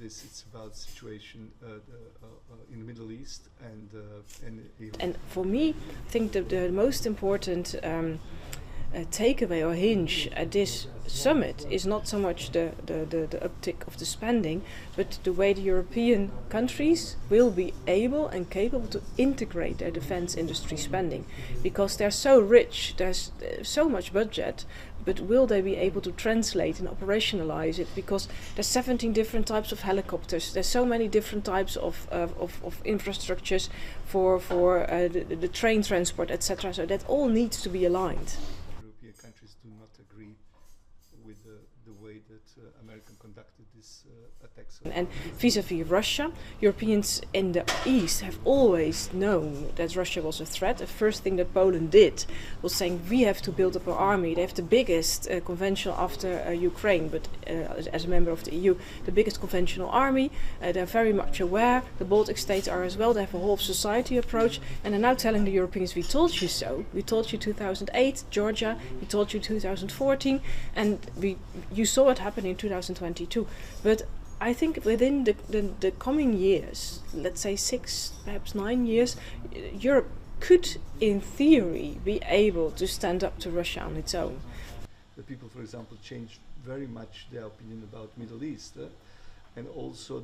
this. It's about situation in the Middle East and for me, I think the most important takeaway or hinge at this summit is not so much the uptick of the spending, but the way the European countries will be able and capable to integrate their defense industry spending, because they're so rich, there's so much budget, but will they be able to translate and operationalize it? Because there's 17 different types of helicopters, there's so many different types of infrastructures for the train transport, etc. So that all needs to be aligned. European countries do not agree with the way that America conducted this attacks. And vis-à-vis Russia, Europeans in the East have always known that Russia was a threat. The first thing that Poland did was saying we have to build up our army. They have the biggest conventional after Ukraine, but as a member of the EU, the biggest conventional army. They're very much aware. The Baltic states are as well. They have a whole of society approach, and they're now telling the Europeans, we told you so. We told you 2008, Georgia. We told you 2014, and you saw it happen in 2022. But I think within the coming years, let's say 6, perhaps 9 years, Europe could, in theory, be able to stand up to Russia on its own. The people, for example, changed very much their opinion about Middle East. And also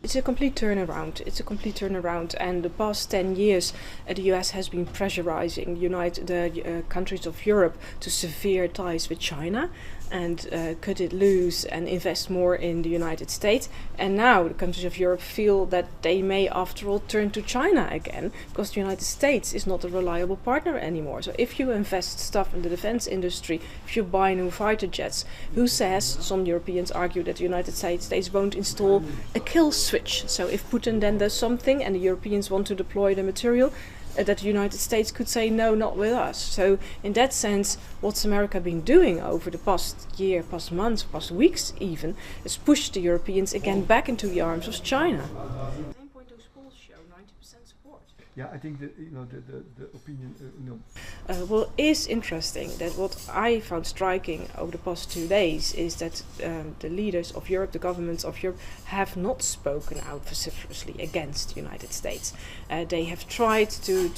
it's a complete turnaround. It's a complete turnaround, and the past 10 years, the US has been pressurizing the countries of Europe to sever ties with China and cut it loose and invest more in the United States. And now the countries of Europe feel that they may, after all, turn to China again, because the United States is not a reliable partner anymore. So if you invest stuff in the defense industry, if you buy new fighter jets, who says, some Europeans argue that the United States won't install a kill switch. So if Putin then does something and the Europeans want to deploy the material, that the United States could say no, not with us. So in that sense, what's America been doing over the past year, past months, past weeks even, is push the Europeans again back into the arms of China. Those polls show 90% support. Yeah, I think that the opinion. Well, it is interesting that what I found striking over the past 2 days is that the leaders of Europe, the governments of Europe, have not spoken out vociferously against the United States. They have tried to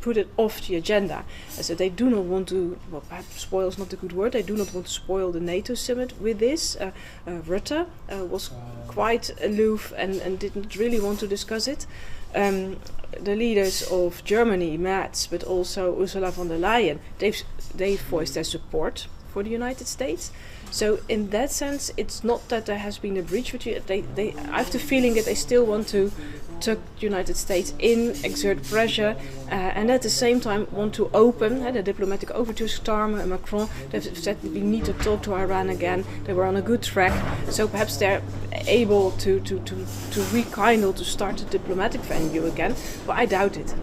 put it off the agenda. So they do not want to, well, perhaps spoil is not a good word, they do not want to spoil the NATO summit with this. Rutte was quite aloof and didn't really want to discuss it. The leaders of Germany, Merz, but also Ursula von der Leyen, they voiced their support for the United States. So in that sense, it's not that there has been a breach. I have the feeling that they still want to tuck the United States in, exert pressure, and at the same time want to open the diplomatic overtures. Starmer and Macron, they've said we need to talk to Iran again. They were on a good track, so perhaps they're able to rekindle, to start a diplomatic venue again. But I doubt it.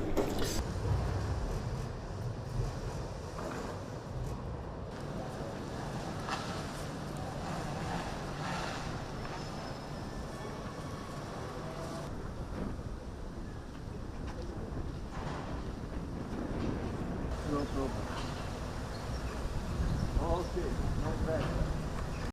No problem. Okay, not bad.